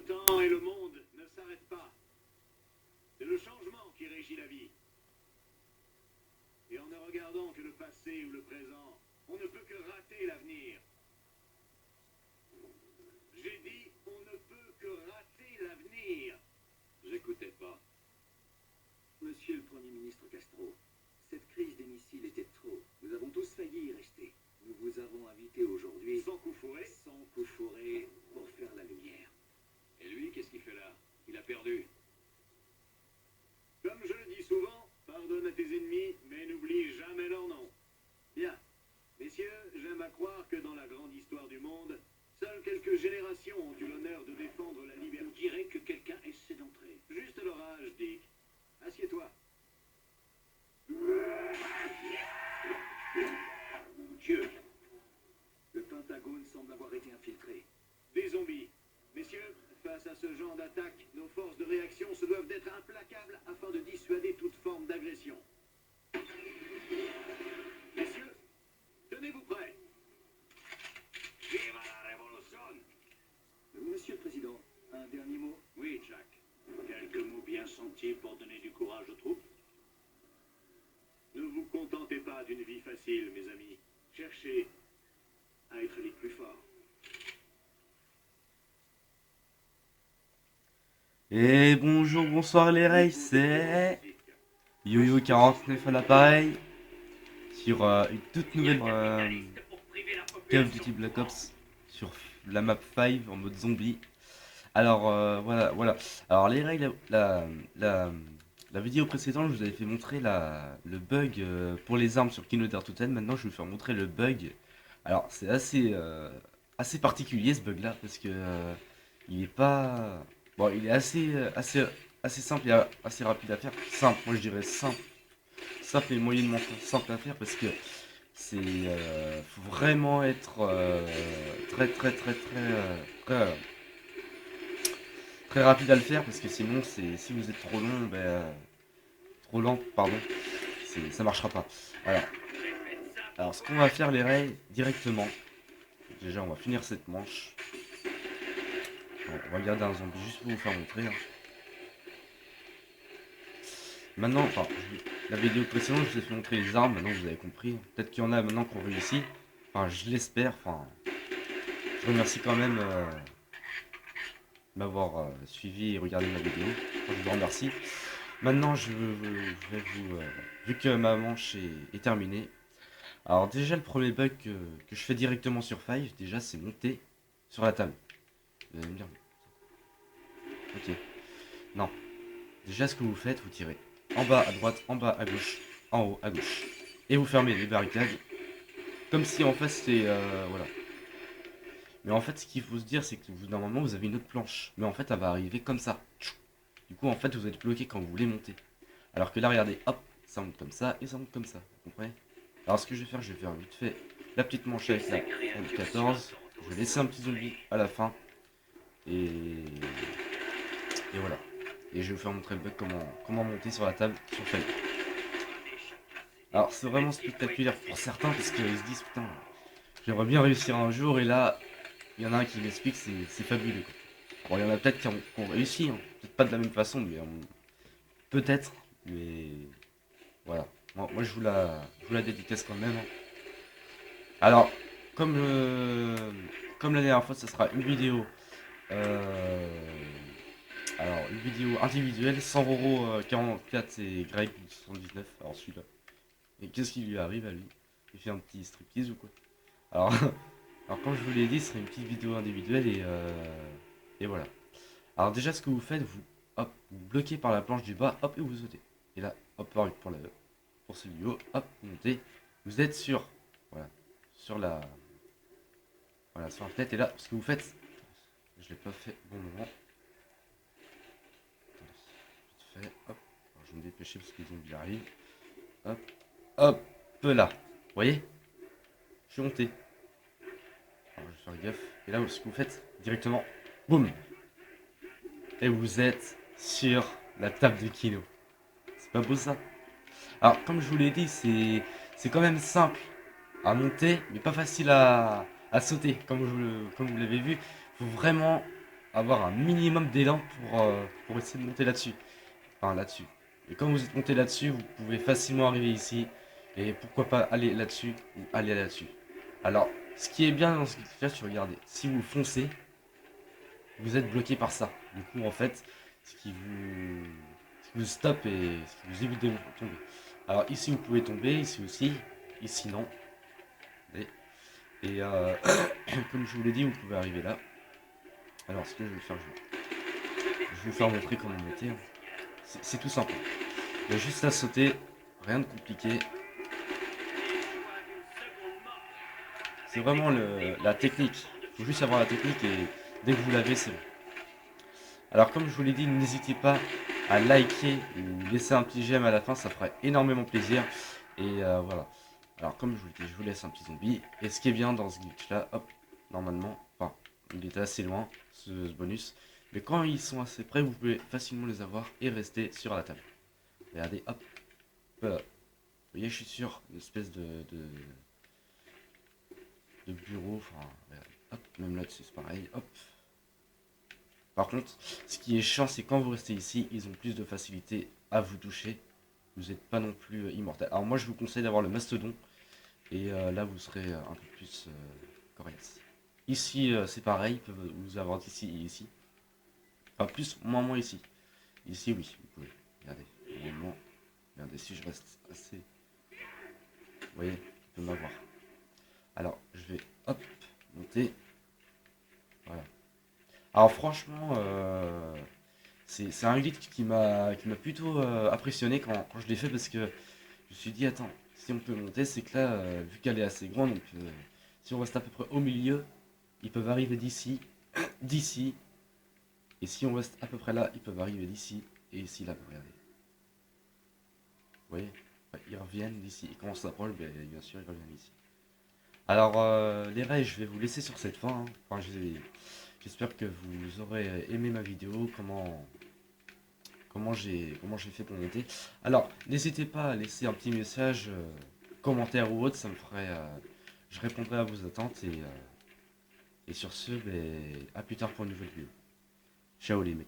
temps et le monde ne s'arrêtent pas. C'est le changement qui régit la vie. Et en ne regardant que le passé ou le présent, on ne peut que rater l'avenir. J'ai dit, on ne peut que rater l'avenir. J'écoutais pas. Monsieur le Premier ministre Castro, cette crise des missiles était trop. Nous avons tous failli y rester. Nous vous avons invité aujourd'hui, Sans coup fourré. sans coup fourré, pour faire la lumière. Et lui, qu'est-ce qu'il fait là? Il a perdu. Comme je le dis souvent, pardonne à tes ennemis, mais n'oublie jamais leur nom. Bien. Messieurs, j'aime à croire que dans la grande histoire du monde, seules quelques générations ont eu l'honneur de défendre la liberté. On dirait que quelqu'un essaie d'entrer. Juste l'orage, Dick. Assieds-toi. Dieu, le Pentagone semble avoir été infiltré. Des zombies. Messieurs, face à ce genre d'attaque, nos forces de réaction se doivent d'être implacables afin de dissuader toute forme d'agression. Messieurs, tenez-vous prêts. Viva la révolution! Monsieur le Président, un dernier mot. Oui, Jack. Quelques mots bien sentis pour donner du courage aux troupes. Ne vous contentez pas d'une vie facile, mes amis. Cherchez à être les plus forts. Et bonjour, bonsoir les Rays, c'est YoYo49 à l'appareil sur une toute nouvelle Call of Duty Black Ops sur la map 5 en mode zombie. Alors voilà. Alors les Rays, la vidéo précédente, je vous avais fait montrer le bug pour les armes sur Kino Dare to 10. Maintenant, je vais vous faire montrer le bug. Alors c'est assez particulier ce bug là parce que il est pas bon, il est assez simple et assez rapide à faire. Simple, moi je dirais simple et moyennement simple à faire parce que c'est faut vraiment être très rapide à le faire parce que sinon si vous êtes trop lent pardon, ça marchera pas. Alors ce qu'on va faire les rails directement, déjà on va finir cette manche. On va garder un zombie juste pour vous faire montrer. Maintenant, la vidéo précédente, je vous ai fait montrer les armes. Maintenant, vous avez compris. Peut-être qu'il y en a maintenant qui ont réussi. Enfin, je l'espère. Je remercie quand même de m'avoir suivi et regardé ma vidéo. Je vous remercie. Maintenant, je vais vu que ma manche est terminée. Alors, déjà, le premier bug que je fais directement sur Five, déjà, c'est monter sur la table. Vous allez me dire. Ok. Non. Déjà, ce que vous faites, vous tirez en bas à droite, en bas à gauche, en haut à gauche. Et vous fermez les barricades. Comme si en fait c'était... voilà. Mais en fait, ce qu'il faut se dire, c'est que normalement, vous avez une autre planche. Mais en fait, elle va arriver comme ça. Du coup, en fait, vous êtes bloqué quand vous voulez monter. Alors que là, regardez, hop, ça monte comme ça et ça monte comme ça. Vous comprenez? Alors, ce que je vais faire vite fait la petite manche avec la 14. Je vais laisser un petit zombie à la fin. Et voilà. Et je vais vous faire montrer le bug comment monter sur la table sur Five. Alors c'est vraiment spectaculaire pour certains parce qu'ils se disent putain, j'aimerais bien réussir un jour et là il y en a un qui m'explique c'est fabuleux quoi. Bon il y en a peut-être qui ont réussi, hein. Peut-être pas de la même façon mais peut-être, mais voilà. Moi je vous la dédicace quand même, hein. Alors comme la dernière fois ça sera une vidéo alors, une vidéo individuelle, 100€, 44 c'est Greg 79, alors celui-là. Et qu'est-ce qui lui arrive à lui? Il fait un petit striptease ou quoi? Alors, alors comme je vous l'ai dit, ce serait une petite vidéo individuelle et voilà. Alors déjà, ce que vous faites, vous bloquez par la planche du bas, hop, et vous sautez. Et là, hop, pareil pour celui du haut, hop, vous montez. Vous êtes sur la fenêtre. Et là, ce que vous faites, je l'ai pas fait au bon moment. Hop, alors, je vais me dépêcher parce que les zombies arrivent. Hop là. Vous voyez? Je suis monté. Alors, je vais faire gaffe. Et là, ce que vous faites, directement, boum. Et vous êtes sur la table de Kino. C'est pas beau ça? Alors, comme je vous l'ai dit, c'est quand même simple à monter, mais pas facile à sauter. Comme vous l'avez vu, faut vraiment avoir un minimum d'élan pour essayer de monter là-dessus. Enfin, là-dessus. Et quand vous êtes monté là-dessus, vous pouvez facilement arriver ici. Et pourquoi pas aller là-dessus ou aller là-dessus. Alors, ce qui est bien dans ce glitch, regardez, si vous foncez, vous êtes bloqué par ça. Du coup, en fait, ce qui vous stoppe et ce qui vous évite de tomber. Alors, ici, vous pouvez tomber, ici aussi, ici non. Et comme je vous l'ai dit, vous pouvez arriver là. Alors, ce que je vais faire, je vais vous faire montrer comment monter. Hein. C'est tout simple. Il y a juste à sauter, rien de compliqué. C'est vraiment la technique. Il faut juste avoir la technique et dès que vous l'avez, c'est bon. Alors comme je vous l'ai dit, n'hésitez pas à liker ou laisser un petit j'aime à la fin, ça ferait énormément plaisir. Et voilà. Alors comme je vous l'ai dit, je vous laisse un petit zombie. Et ce qui est bien dans ce glitch là, hop, normalement, enfin, il était assez loin, ce bonus. Mais quand ils sont assez près, vous pouvez facilement les avoir et rester sur la table. Regardez, hop. Voilà. Vous voyez, je suis sur une espèce de bureau. Enfin, regardez, hop, même là-dessus, c'est pareil, hop. Par contre, ce qui est chiant, c'est quand vous restez ici, ils ont plus de facilité à vous toucher. Vous n'êtes pas non plus immortel. Alors moi, je vous conseille d'avoir le mastodon. Et là, vous serez un peu plus coriace. Ici, c'est pareil. Ils peuvent vous avoir d'ici et ici. Enfin, plus, moins ici. Ici, oui, vous pouvez. Regardez, normalement, regardez, si je reste assez... Vous voyez, il peut m'avoir. Alors, je vais, hop, monter. Voilà. Alors franchement, c'est un glitch qui m'a plutôt impressionné quand je l'ai fait parce que je me suis dit attends, si on peut monter, c'est que là, vu qu'elle est assez grande, donc si on reste à peu près au milieu, ils peuvent arriver d'ici, d'ici, et si on reste à peu près là, ils peuvent arriver d'ici et ici là, regardez. Vous voyez? Ouais, ils reviennent d'ici, et quand on s'approche, ben, bien sûr, ils reviennent ici. Alors les règles, je vais vous laisser sur cette fin. Hein. Enfin, j'espère que vous aurez aimé ma vidéo, comment j'ai fait pour monter. Alors, n'hésitez pas à laisser un petit message, commentaire ou autre, ça me ferait, je répondrai à vos attentes et sur ce, ben, à plus tard pour une nouvelle vidéo. Ciao les mecs.